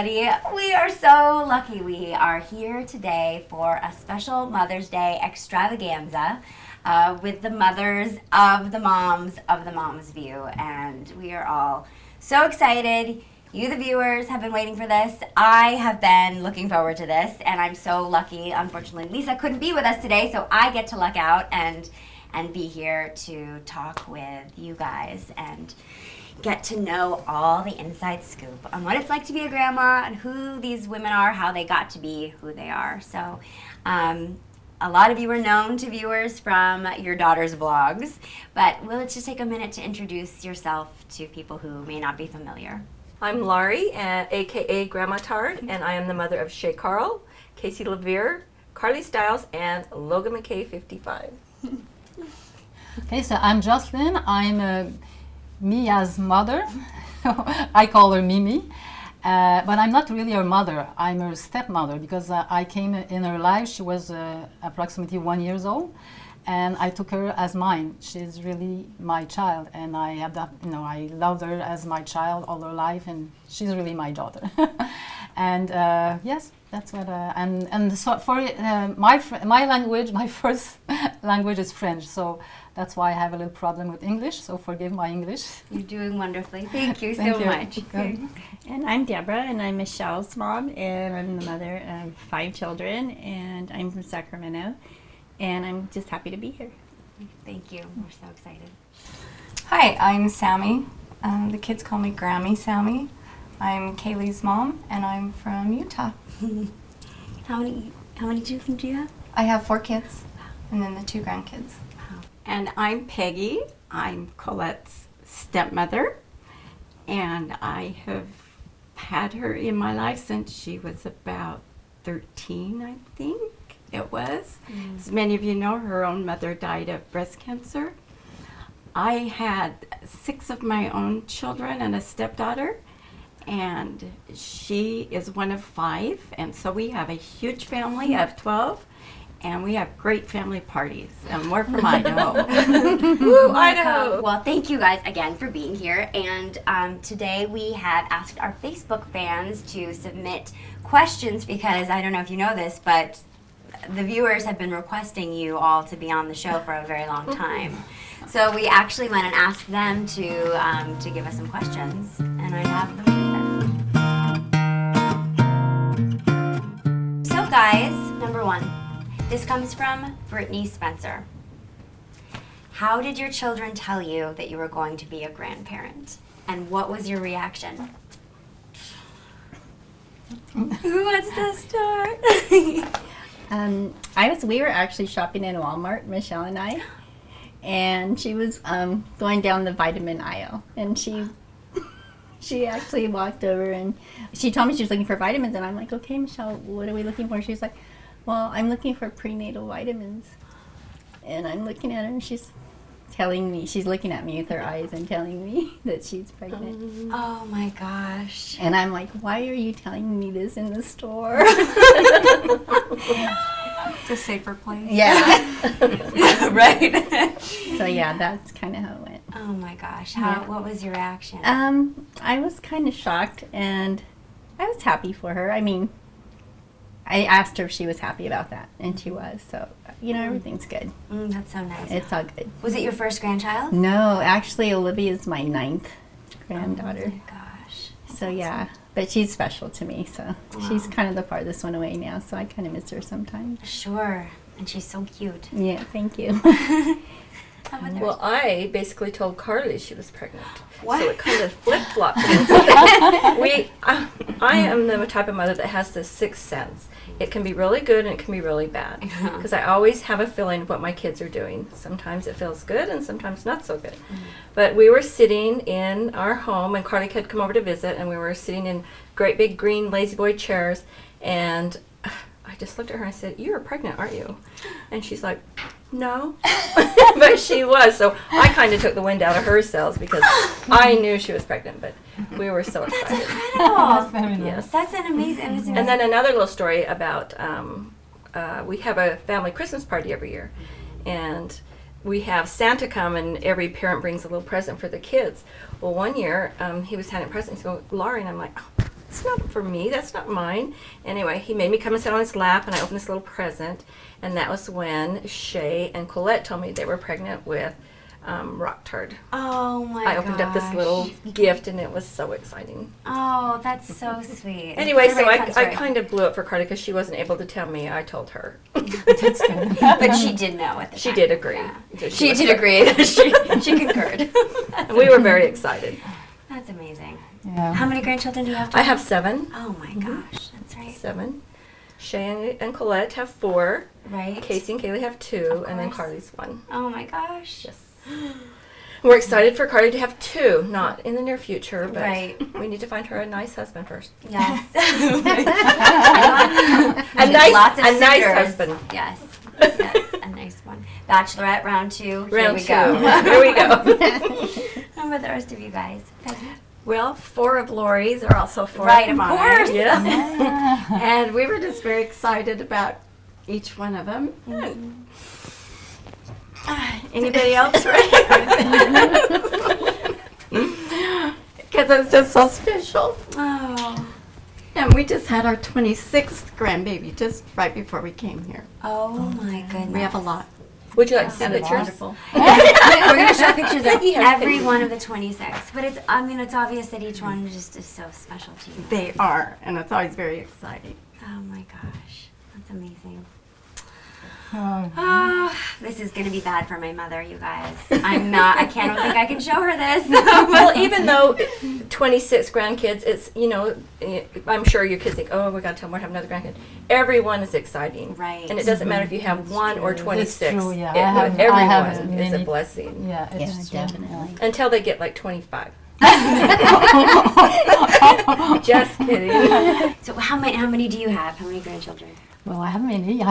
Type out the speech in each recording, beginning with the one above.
everybody. We are so lucky we are here today for a special Mother's Day extravaganza with the mothers of the moms of the Mom's View. And we are all so excited. You, the viewers, have been waiting for this. I have been looking forward to this, and I'm so lucky. Unfortunately, Lisa couldn't be with us today, so I get to luck out and be here to talk with you guys and get to know all the inside scoop on what it's like to be a grandma and who these women are, how they got to be who they are. So a lot of you are known to viewers from your daughter's vlogs, but let's just take a minute to introduce yourself to people who may not be familiar. I'm Laurie, aka Grandma Tard, and I am the mother of Shaytards, Casey Levere, CarlieStylez, and Logan McKay 55. Okay, so I'm Jocelyn. I'm Mia's mother. I call her Mimi, but I'm not really her mother. I'm her stepmother because I came in her life. She was approximately 1 year old, and I took her as mine. She's really my child, and I have that. I loved her as my child all her life, and she's really my daughter. And yes, that's what. And so for my language, my first language is French, so that's why I have a little problem with English. So forgive my English. You're doing wonderfully. Thank you Thank so you. much. Good. And I'm Deborah, and I'm Michelle's mom, and I'm the mother of 5 children, and I'm from Sacramento, and I'm just happy to be here. Thank you. We're so excited. Hi, I'm Sammy. The kids call me Grammy Sammy. I'm Kayli's mom, and I'm from Utah. How many children do you have? I have 4 kids, and then the 2 grandkids. And I'm Peggy. I'm Colette's stepmother, and I have had her in my life since she was about 13, I think it was. As many of you know, her own mother died of breast cancer. I had 6 of my own children and a stepdaughter, and she is one of 5, and so we have a huge family of 12. And we have great family parties, and we're from Idaho. Woo, Idaho! Well, thank you guys again for being here. And today we have asked our Facebook fans to submit questions because I don't know if you know this, but the viewers have been requesting you all to be on the show for a very long time. So we actually went and asked them to give us some questions, and I have them here. So guys, number 1. This comes from Brittany Spencer. How did your children tell you that you were going to be a grandparent? And what was your reaction? Who wants to start? We were actually shopping in Walmart, Michelle and I, and she was going down the vitamin aisle, and she actually walked over and she told me she was looking for vitamins, and I'm like, okay, Michelle, what are we looking for? She's like, well, I'm looking for prenatal vitamins. And I'm looking at her, and she's looking at me with her eyes and telling me that she's pregnant. Oh my gosh. And I'm like, why are you telling me this in the store? It's a safer place. Yeah. Right. So yeah, that's kind of how it went. Oh my gosh. Yeah. What was your reaction? I was kind of shocked, and I was happy for her. I mean, I asked her if she was happy about that, and she was. So, everything's good. That's so nice. It's all good. Was it your first grandchild? No, actually, Olivia's my 9th granddaughter. Oh my gosh. So, yeah. But she's special to me, so she's kind of the farthest one away now, so I kind of miss her sometimes. Sure. And she's so cute. Yeah, thank you. Well, I basically told Carly she was pregnant. What? So it kind of flip-flopped. I am the type of mother that has this sixth sense. It can be really good and it can be really bad. Because I always have a feeling of what my kids are doing. Sometimes it feels good and sometimes not so good. But we were sitting in our home, and Carly had come over to visit, and we were sitting in great big green lazy boy chairs, and I just looked at her and I said, "You are pregnant, aren't you?" And she's like, "No." But she was. So I kind of took the wind out of her sails because I knew she was pregnant, but we were so excited. That's incredible. Very nice. Yes. That's an amazing. And then another little story about we have a family Christmas party every year, and we have Santa come, and every parent brings a little present for the kids. Well, one year he was handing presents. He goes, "Laurie," and I'm like, "Oh, it's not for me. That's not mine. Anyway, he made me come and sit on his lap, and I opened this little present. And that was when Shay and Colette told me they were pregnant with Rocktard. Oh my I opened up this little gift, and it was so exciting. Oh, that's so sweet. Anyway, It's a so very I fun story. kind of blew it for Carly because she wasn't able to tell me. I told her. That's good. But she did know at the She time. did agree. Yeah. that She was did pregnant. agree. she concurred. And we were very excited. That's amazing. Yeah. How many grandchildren do you have? I have 7. Oh my gosh, that's right. 7. Shay and Colette have 4. Right. Casey and Kaylee have 2, and then course. Carly's 1. Oh my gosh. Yes. We're excited for Carly to have 2, not in the near future, but Right. we need to find her a nice husband first. Yes. A nice, Lots of a nice suitors. husband. Yes. Yes, a nice one. Bachelorette round 2. Round Here 2. we go. Here we go. How about the rest of you guys? Well, 4 of Lori's are also 4 Right, of of mine. course. Yes. And we were just very excited about each one of them. Anybody else? Because it's just so special. Oh. And we just had our 26th grandbaby just right before we came here. Oh my goodness. We have a lot. Would you like to see And it's pictures? wonderful. We're going to show pictures of He has every pictures. one of the 26. But it's, I mean, it's obvious that each one just is so special to you. They are, and it's always very exciting. Oh my gosh. That's amazing. Oh. Oh, this is going to be bad for my mother, you guys. I can't think I can show her this. Well, even though 26 grandkids, it's, you know, I'm sure your kids think, oh, we got to tell more to have another grandkid. Everyone is exciting. Right. And it doesn't matter if you have 1 or 26. true, yeah. It- I have everyone is a many- blessing. Yeah, it's Yeah, true. definitely. Until they get like 25. Just kidding. So how many do you have? How many grandchildren? Well, I have many.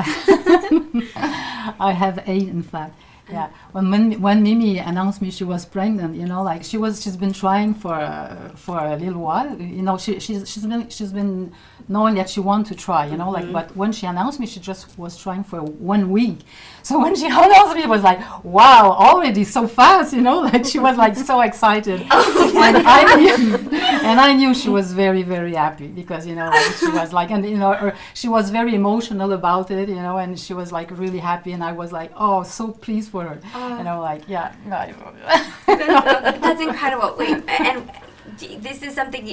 I have 8, in fact. Yeah. When Mimi announced me she was pregnant, you know, like she's been trying for a little while. You know, she's been knowing that she wanted to try. You know, like but when she announced me, she just was trying for 1 week. So when she announced me, it was like, wow, already so fast. You know, like she was like so excited. And I knew she was very, very happy because, you know, like she was like, and, you know, she was very emotional about it, you know, and she was like really happy. And I was like, oh, so pleased for her. You know, like, yeah. That's incredible. Wait, and this is something,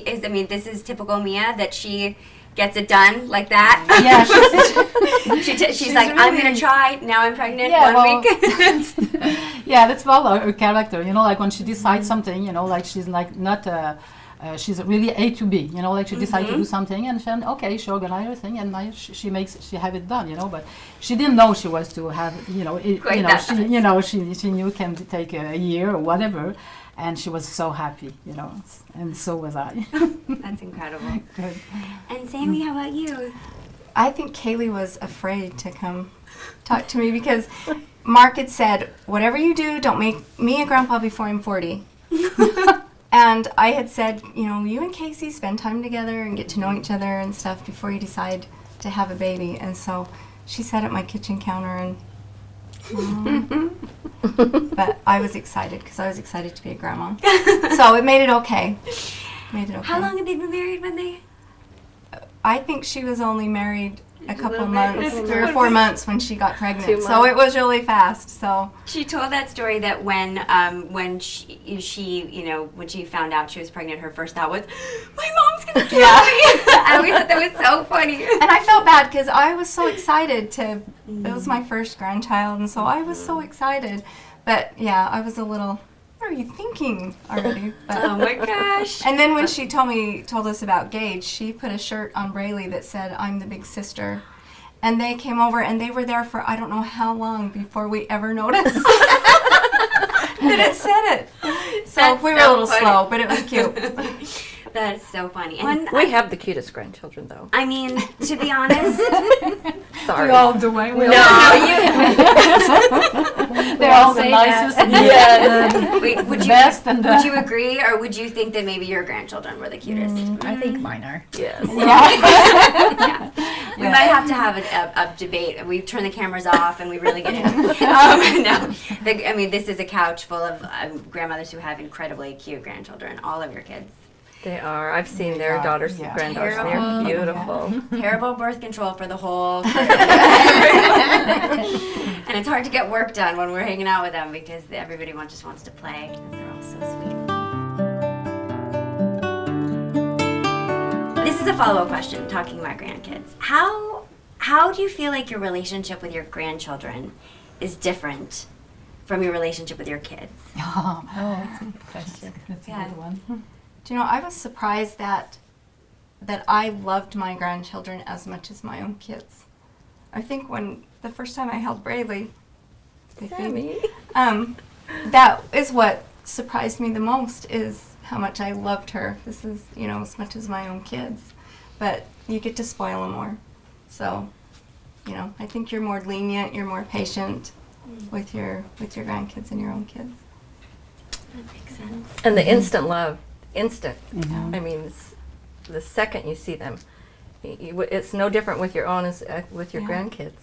this is typical Mia, that she gets it done like that. Yeah, She's like, I'm going to try, now I'm pregnant, Yeah, 1 week. yeah, that's well her character, you know, like when she decides something, you know, like she's like not, she's really A to B, you know, like she decides to do something and she, okay, she organizes everything and now she have it done, you know, but she didn't know she was to have, you know, Quite that fast. she knew it can take a year or whatever. And she was so happy, you know, and so was I. That's incredible. Good. And Sammy, how about you? I think Kaylee was afraid to come talk to me because Mark had said, whatever you do, don't make me a grandpa before I'm 40. And I had said, you know, you and Casey spend time together and get to know each other and stuff before you decide to have a baby. And so she sat at my kitchen counter and but I was excited because I was excited to be a grandma. So it made it okay. How long have they been married when they... I think she was only married a couple little bit. months, 3 or 4 months when she got 2 pregnant. So months. it was really fast. So She told that story that when she you know, when she found out she was pregnant, her first thought was, my mom's going to kill me. I always thought that was so funny. and I felt bad because I was so excited to. It was my first grandchild, and so I was so excited. But yeah, I was a little. What are you thinking already? But, Oh my gosh. and then when she told us about Gage, she put a shirt on Braylee that said, "I'm the big sister," and they came over and they were there for I don't know how long before we ever noticed that it said it. So That's we were so a little funny. slow, but it was cute. That is so funny. And We have the cutest grandchildren, though. I mean, to be honest, Sorry. the way we No, They're all the nicest and wait, would the you best and the... would you agree, or would you think that maybe your grandchildren were the cutest? I think mine are. yes. We might have to have a debate. We turn the cameras off and we really get into it. No, this is a couch full of grandmothers who have incredibly cute grandchildren. All of your kids. They are. I've seen They their are, daughters, yeah. granddaughters. Terrible. They're beautiful. Terrible birth control for the whole crew. And it's hard to get work done when we're hanging out with them because everybody just wants to play because they're all so sweet. This is a follow-up question, talking about grandkids. How do you feel like your relationship with your grandchildren is different from your relationship with your kids? Oh, that's a good question. that's a Yeah. good one. Do you know, I was surprised that I loved my grandchildren as much as my own kids. I think when the first time I held Braylee, Sammy. that is what surprised me the most, is how much I loved her. This is, you know, as much as my own kids. But you get to spoil them more. So, you know, I think you're more lenient, you're more patient with your grandkids and your own kids. That makes sense. And the instant love. Instant. Mhm. I mean, the second you see them, it's no different with your own as with your Yeah. grandkids.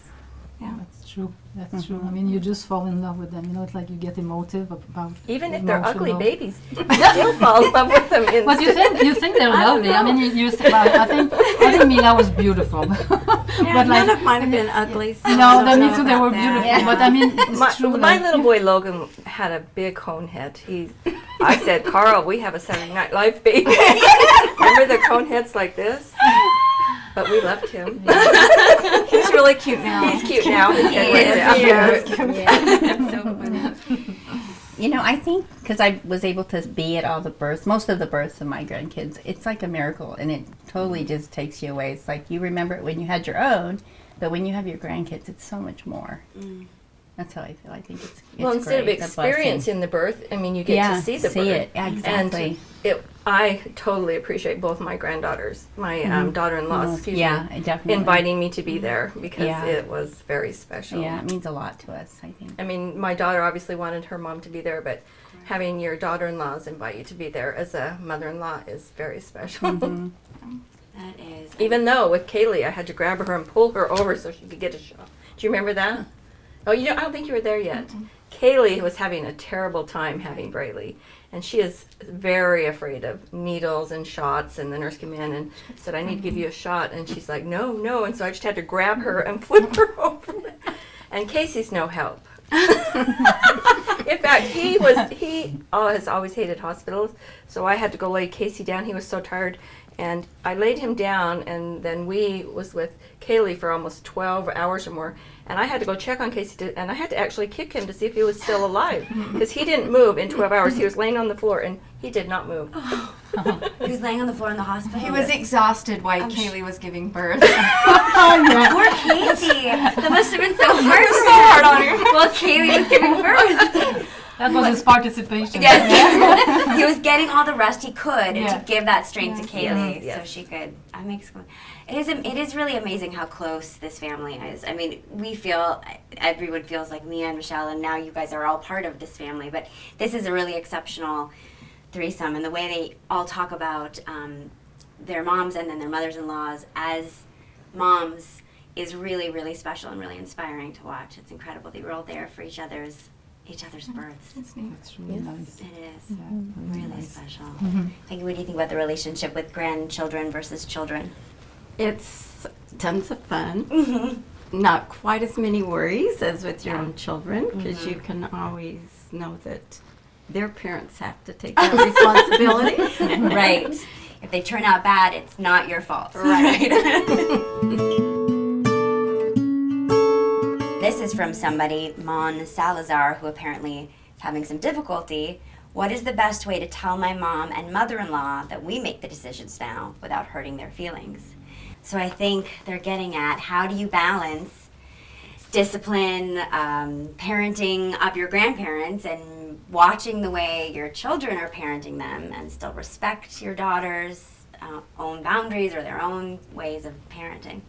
Yeah. That's true. That's true. I mean, you just fall in love with them. You know, it's like you get emotive about. Even if they're ugly emotional. babies, you still fall in love with them instant. But you think they're lovely. I mean, I think Mila was beautiful. Yeah, none of mine have been ugly. So I No, don't me know too. They about were that. beautiful. But I mean, it's true. My like- little boy Logan had a big cone head. I said, Carl, we have a Saturday Night Live baby. Remember the cone heads like this? But we loved him. He's really cute now. He's cute now. His head went down. So funny. You know, I think because I was able to be at all the births, most of the births of my grandkids, it's like a miracle, and it totally just takes you away. It's like you remember it when you had your own, but when you have your grandkids, it's so much more. That's how I feel. I think it's Well, instead of great, a blessing. experiencing the birth, I mean, you get to see the birth. it. Yeah, exactly. And I totally appreciate both my granddaughters, my daughter-in-law, excuse yeah, me, definitely. inviting me to be there because Yeah. it was very special. Yeah, it means a lot to us, I think. I mean, my daughter obviously wanted her mom to be there, but having your daughter-in-laws invite you to be there as a mother-in-law is very special. That is. Even though with Kayli, I had to grab her and pull her over so she could get a shot. Do you remember that? Oh, I don't think you were there yet. Kayli was having a terrible time having Braylee, and she is very afraid of needles and shots, and the nurse came in and said, I need to give you a shot, and she's like, no, and so I just had to grab her and flip her over. And Casey's no help. In fact, he has always hated hospitals, so I had to go lay Casey down. He was so tired, and I laid him down, and then we was with Kayli for almost 12 hours or more, and I had to go check on Casey, and I had to actually kick him to see if he was still alive, because he didn't move in 12 hours. He was laying on the floor, and he did not move. He was laying on the floor in the hospital. He was exhausted while Kaylee was giving birth. Poor Casey. That must have been so hard. So hard on her. Well, Kaylee was giving birth. That was his participation. Yes. He was getting all the rest he could Yeah. to give that strength to Kaylee Yes. so she could. It is really amazing how close this family is. I mean, everyone feels like Mia and Michelle, and now you guys are all part of this family, but this is a really exceptional threesome, and the way they all talk about their moms and then their mothers-in-laws as moms is really, really special and really inspiring to watch. It's incredible. They were all there for each other's births. That's neat. It's really nice. It is Yeah, really nice. special. Like, what do you think about the relationship with grandchildren versus children? It's tons of fun. Not quite as many worries as with your own children, because you can always know that their parents have to take that responsibility. Right. If they turn out bad, it's not your fault. Right. This is from somebody, Mon Salazar, who apparently is having some difficulty. What is the best way to tell my mom and mother-in-law that we make the decisions now without hurting their feelings? So I think they're getting at, how do you balance discipline, parenting of your grandparents, and watching the way your children are parenting them, and still respect your daughter's own boundaries or their own ways of parenting?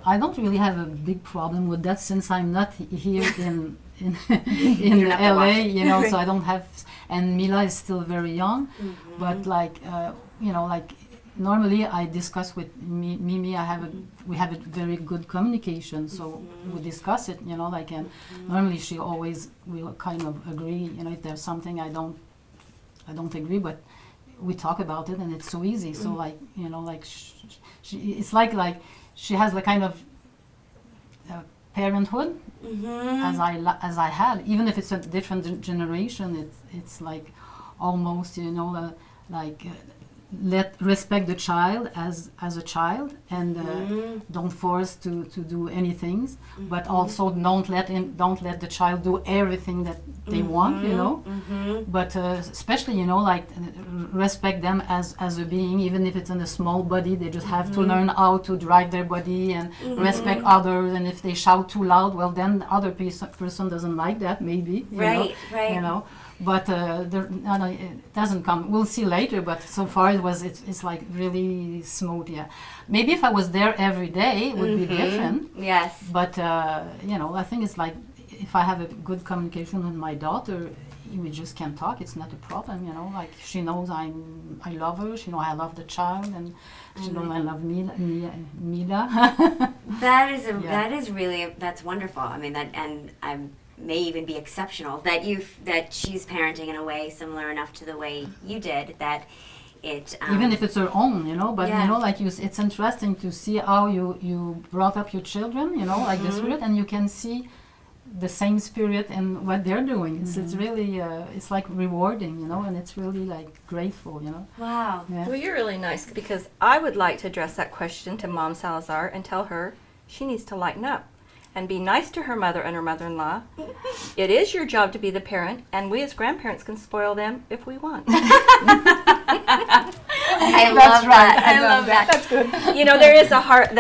I don't really have a big problem with that since I'm not here in in have to watch LA, it. you know, so I don't have, and Mila is still very young, but like, you know, like normally I discuss with Mimi, we have a very good communication, so we discuss it, you know, like, and normally she always will kind of agree, you know, if there's something I don't agree, but we talk about it, and it's so easy. So like, you know, like it's like she has the kind of parenthood as I had, even if it's a different generation. It's like almost, you know, respect the child as a child, and don't force to do anything, but also don't let the child do everything that they want, you know. But especially, you know, like respect them as a being, even if it's in a small body. They just have to learn how to drive their body and respect others. And if they shout too loud, well, then the other person doesn't like that, maybe. Right. You know. But it doesn't come. We'll see later. But so far it's like really smooth. Yeah, maybe if I was there every day, it would be different. Yes. But you know, I think it's like if I have a good communication with my daughter, we just can talk. It's not a problem. You know, like she knows I love her. She knows I love the child, and she knows I love Mila. That is really, that's wonderful. I mean, that, and may even be exceptional that she's parenting in a way similar enough to the way you did, that it even if it's her own, you know. But you know, like it's interesting to see how you brought up your children, you know, like the spirit, and you can see the same spirit in what they're doing. It's really it's like rewarding, you know, and it's really like grateful, you know. Wow. Yeah. Well, you're really nice, because I would like to address that question to Mom Salazar and tell her she needs to lighten up and be nice to her mother and her mother-in-law. It is your job to be the parent, and we as grandparents can spoil them if we want. I love that. I love that. That's good. You know, that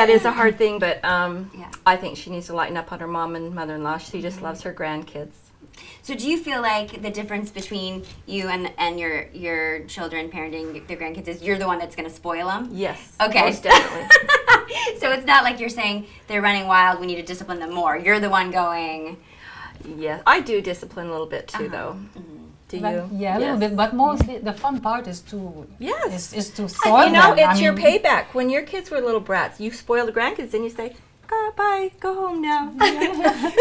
is a hard thing, but I think she needs to lighten up on her mom and mother-in-law. She just loves her grandkids. So do you feel like the difference between you and your children parenting their grandkids is you're the one that's going to spoil them? Yes. Okay. Most definitely. So it's not like you're saying they're running wild, we need to discipline them more. You're the one going... Yes. I do discipline a little bit too, though. Do you? Yeah, a little bit, but mostly the fun part is to is to spoil You know, them. it's your payback. When your kids were little brats, you spoil the grandkids, and you say, "Oh, bye, go home now."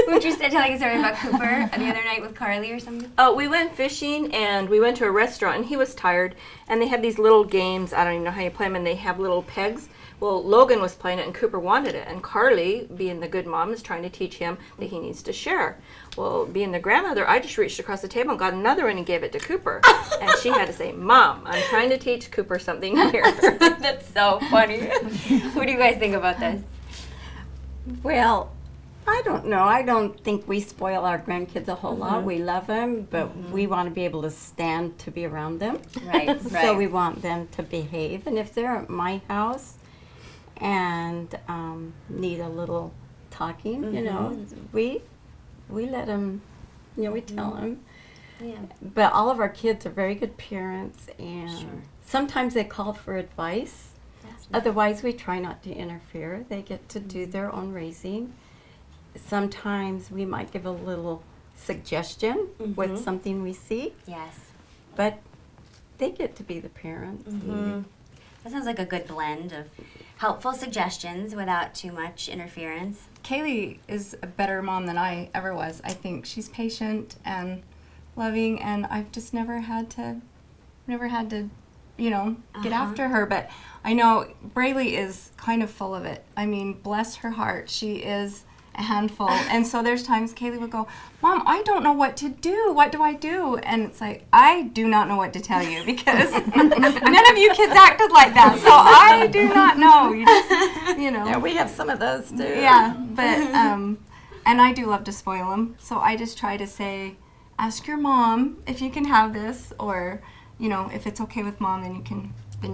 Would you say telling a story about Cooper the other night with Carly or something? Oh, we went fishing, and we went to a restaurant, and he was tired, and they had these little games. I don't even know how you play them, and they have little pegs. Well, Logan was playing it, and Cooper wanted it, and Carly, being the good mom, is trying to teach him that he needs to share. Well, being the grandmother, I just reached across the table and got another one and gave it to Cooper. And she had to say, "Mom, I'm trying to teach Cooper something here." That's so funny. What do you guys think about this? Well, I don't know. I don't think we spoil our grandkids a whole lot. We love them, but we want to be able to stand to be around them. Right, So we want them to behave. And if they're at my house and need a little talking, you know, we let them, you know, we tell them. Yeah. But all of our kids are very good parents, and sometimes they call for advice. Otherwise, we try not to interfere. They get to do their own raising. Sometimes we might give a little suggestion with something we see, Yes. but they get to be the parents. That sounds like a good blend of helpful suggestions without too much interference. Kayli is a better mom than I ever was. I think she's patient and loving, and I've just never had to, you know, get after her. But I know Braylee is kind of full of it. I mean, bless her heart, she is a handful. And so there's times Kayli would go, "Mom, I don't know what to do. What do I do?" And it's like, I do not know what to tell you, because none of you kids acted like that. So I do not know. You just, you know. Yeah, we have some of those too. Yeah, but and I do love to spoil them. So I just try to say, ask your mom if you can have this, or, you know, if it's okay with mom, then you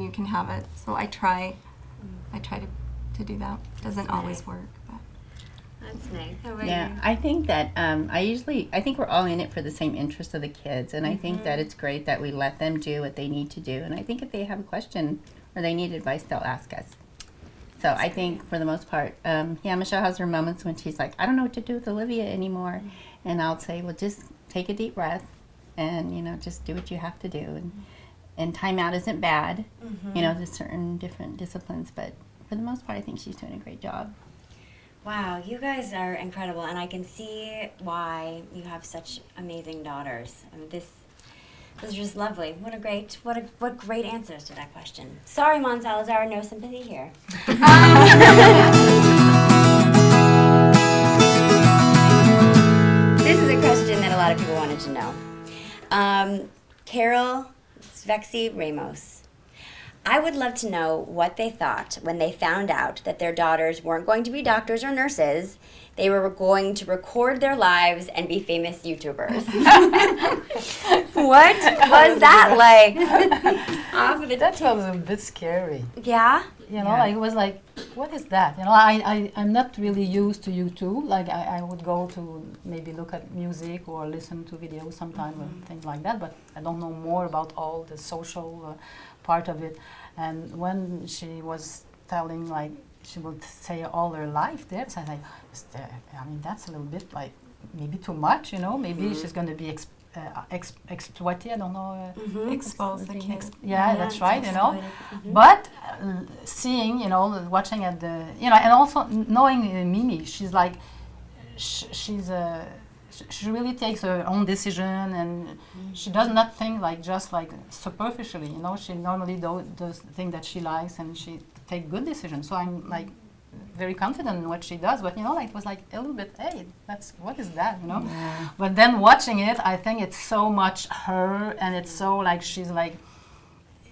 can have it. So I try to do that. Doesn't always work, but. That's nice. How about Yeah, I think that I think we're all in it for the same interest of the kids, and I think that it's great that we let them do what they need to do. And I think if they have a question or they need advice, they'll ask us. So I think for the most part, Michelle has her moments when she's like, "I don't know what to do with Olivia anymore," and I'll say, "Well, just take a deep breath, and you know, just do what you have to do." And timeout isn't bad. You know, there's certain different disciplines, but for the most part, I think she's doing a great job. Wow, you guys are incredible, and I can see why you have such amazing daughters. I mean, Those are just lovely. What great answers to that question. Sorry, Mon Salazar, no sympathy here. This is a question that a lot of people wanted to know. Carol Svexy Ramos. I would love to know what they thought when they found out that their daughters weren't going to be doctors or nurses. They were going to record their lives and be famous YouTubers. What was that like? That was a bit scary. Yeah? You know, like, it was like, what is that? You know, I'm not really used to YouTube. Like, I would go to maybe look at music or listen to videos sometimes or things like that, but I don't know more about all the social part of it. And when she was telling, like, she would say all her life there, so I was like, I mean, that's a little bit, like, maybe too much, you know? Maybe she's going to be exploited, I don't know. Exposed. Yeah, that's right, you know. But seeing, you know, watching at the, you know, and also knowing Mimi, she's like, she really takes her own decision, and she does not think like just like superficially, you know. She normally does things that she likes, and she take good decisions. So I'm like very confident in what she does, but you know, like, it was like a little bit, hey, what is that, you know? Yeah. But then watching it, I think it's so much her, and it's so like she's like,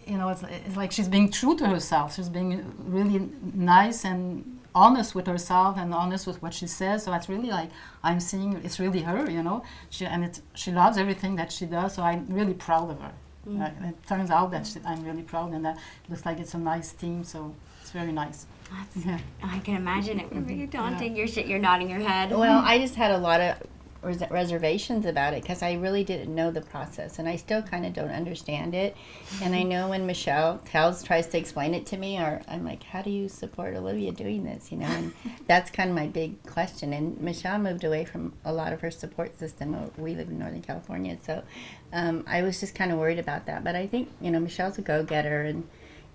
you know, it's like she's being true to herself. She's being really nice and honest with herself and honest with what she says. So it's really like, I'm seeing it's really her, you know. She loves everything that she does. So I'm really proud of her. It turns out that I'm really proud, and that it looks like it's a nice team. So it's very nice. I can imagine it would be daunting. You're nodding your head. Well, I just had a lot of reservations about it because I really didn't know the process, and I still kind of don't understand it. And I know when Michelle tries to explain it to me, or I'm like, how do you support Olivia doing this, you know? And that's kind of my big question. And Michelle moved away from a lot of her support system. We live in Northern California, so I was just kind of worried about that. But I think, you know, Michelle's a go-getter, and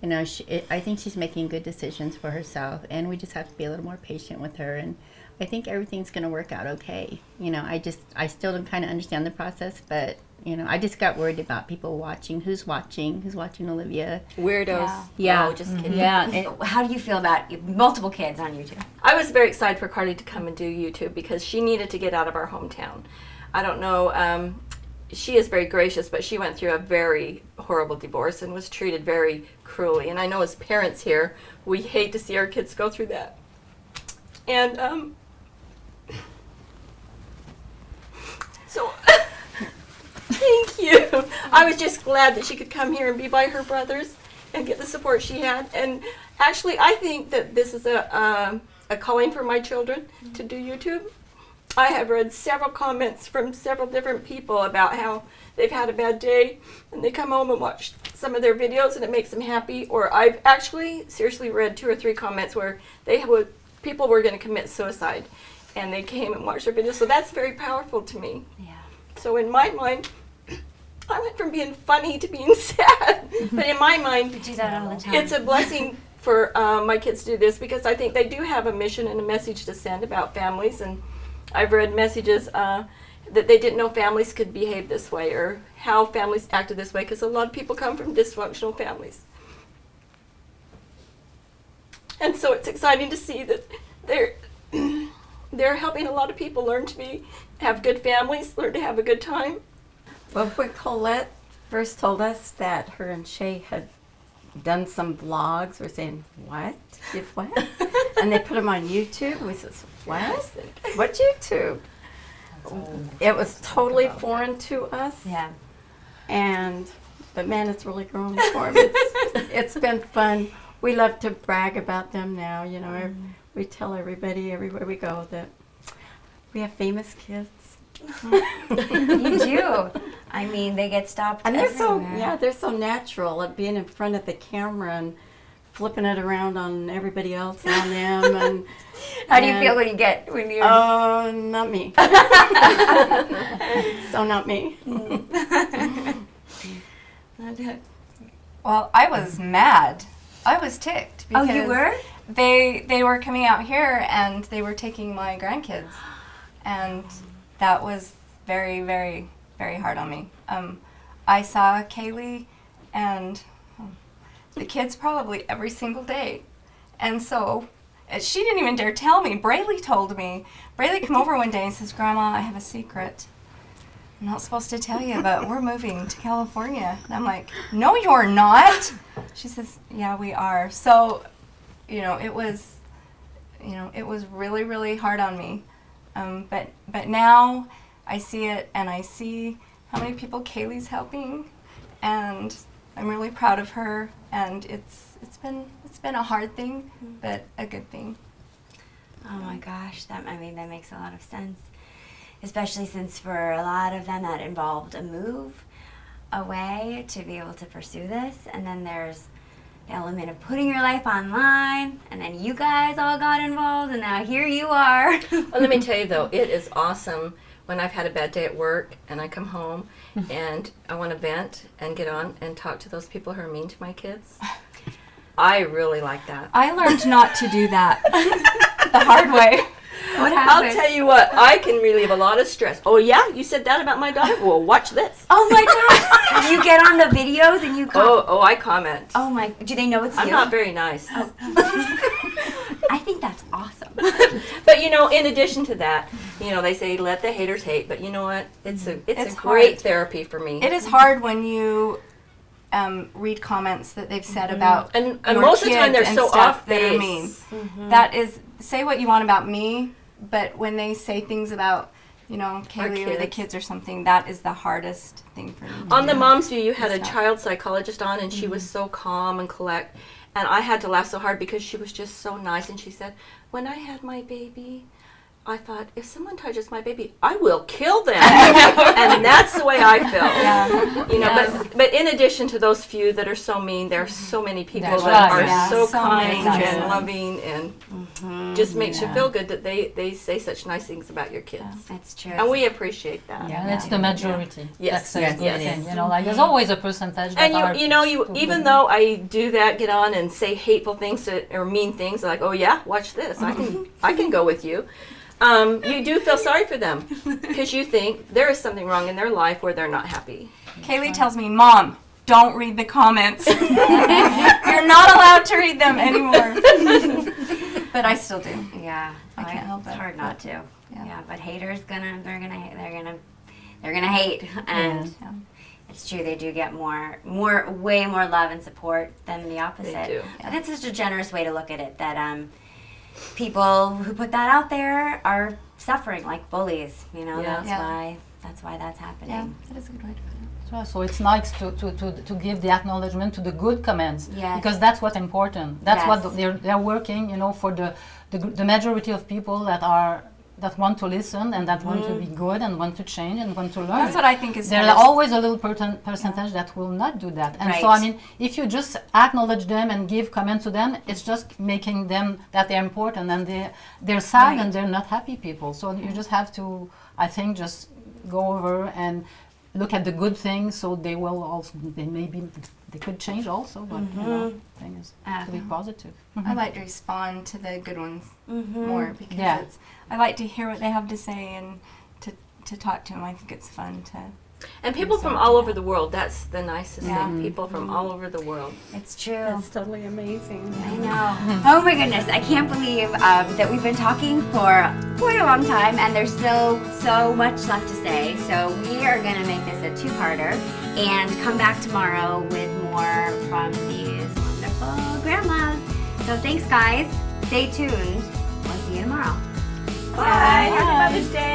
you know, I think she's making good decisions for herself, and we just have to be a little more patient with her. And I think everything's going to work out okay. You know, I still don't kind of understand the process, but, you know, I just got worried about people watching. Who's watching Olivia? Weirdos. Yeah. No, just kidding. Yeah. How do you feel about multiple kids on YouTube? I was very excited for Carly to come and do YouTube because she needed to get out of our hometown. I don't know, she is very gracious, but she went through a very horrible divorce and was treated very cruelly. And I know as parents here, we hate to see our kids go through that. And, so, thank you. I was just glad that she could come here and be by her brothers and get the support she had. And actually, I think that this is a calling for my children to do YouTube. I have read several comments from several different people about how they've had a bad day and they come home and watch some of their videos and it makes them happy. Or I've actually seriously read 2 or 3 comments where people were going to commit suicide and they came and watched their videos. So that's very powerful to me. Yeah. So in my mind, I went from being funny to being sad. But in my mind, You do that all the time. it's a blessing for my kids to do this because I think they do have a mission and a message to send about families. And I've read messages that they didn't know families could behave this way or how families acted this way because a lot of people come from dysfunctional families. And so it's exciting to see that they're helping a lot of people learn to have good families, learn to have a good time. Well, when Colette first told us that her and Shay had done some vlogs, we're saying, what? Did what? And they put them on YouTube. We said, what? What YouTube? It was totally foreign to us. Yeah. But man, it's really grown for me. It's been fun. We love to brag about them now. You know, we tell everybody everywhere we go that we have famous kids. You do. I mean, they get stopped And everywhere. they're so natural at being in front of the camera and flipping it around on everybody else on them. And How do you feel when you're... Oh, not me. So not me. Well, I was mad. I was ticked Oh, because you were? they were coming out here and they were taking my grandkids, and that was very, very, very hard on me. I saw Kayli and the kids probably every single day. And so she didn't even dare tell me. Braylee told me. Braylee came over one day and says, Grandma, I have a secret. I'm not supposed to tell you, but we're moving to California. And I'm like, no, you're not. She says, yeah, we are. So, it was really, really hard on me. But now I see it, and I see how many people Kayli's helping, and I'm really proud of her. And it's been a hard thing, but a good thing. Oh my gosh, that makes a lot of sense. Especially since for a lot of them that involved a move away to be able to pursue this. And then there's the element of putting your life online. And then you guys all got involved, and now here you are. Well, let me tell you though, it is awesome when I've had a bad day at work and I come home and I want to vent and get on and talk to those people who are mean to my kids. I really like that. I learned not to do that the hard way. What happened? I'll tell you what, I can relieve a lot of stress. Oh yeah, you said that about my daughter? Well, watch this. Oh my gosh! You get on the videos and you comment. Oh, I comment. Oh my! Do they know it's I'm you? not very nice. Oh. I think that's awesome. But in addition to that, they say let the haters hate. But you know what? It's a It's great hard. therapy for me. It is hard when you read comments that they've said about and your most of the time kids they're and so stuff off that are base. mean. That is, say what you want about me, but when they say things about Kayli or the kids. kids or something, that is the hardest thing for me. On the Mom's View, you had a Stop. child psychologist on, and she was so calm and collect. And I had to laugh so hard because she was just so nice. And she said, when I had my baby, I thought, if someone touches my baby, I will kill them. And that's the way I felt. But in addition to those few that are so mean, there are so many people That's that right, are yeah. so So kind many and nice loving and just makes you feel good that they say such nice things about your kids. That's true. And we appreciate that. Yeah, and it's the majority. Yes, That's yes, the yes. thing. There's always a percentage that And are you stupid. even though I do that, get on and say hateful things or mean things, like, oh yeah, watch this, I can go with you. You do feel sorry for them because you think there is something wrong in their life where they're not happy. Kayli tells me, Mom, don't read the comments. You're not allowed to read them anymore. But I still do. Yeah, I can't help It's it, hard not to. yeah. Yeah, but haters they're gonna hate, and Yeah. it's true. They do get way more love and support than the opposite. do. And it's such a generous way to look at it that people who put that out there are suffering like bullies. Yeah. That's why that's Yeah, happening. that is a good way to put it. So it's nice to give the acknowledgement to the good comments, Yes. because that's what's important. That's Yes. what they're working, for the majority of people that want to listen and that want to be good and want to change and want to learn. That's what I think is There best. are always a little percentage that will not do that. And so, Right. if you just acknowledge them and give comments to them, it's just making them that they're important and they're sad Right. and they're not happy people. So you just have to, I think, just go over and look at the good things, so they will also, they could change also, but the thing is to be positive. I like to respond to the good ones more because Yeah. I like to hear what they have to say and to talk to them. I think it's fun to. And people from all over the world, that's the nicest thing. People from all over the world. It's true. That's totally amazing. I know. Oh my goodness, I can't believe that we've been talking for quite a long time and there's still so much left to say. So we are going to make this a two-parter and come back tomorrow with more from these wonderful grandmas. So thanks guys. Stay tuned. We'll see you tomorrow. Bye. Happy Mother's Day.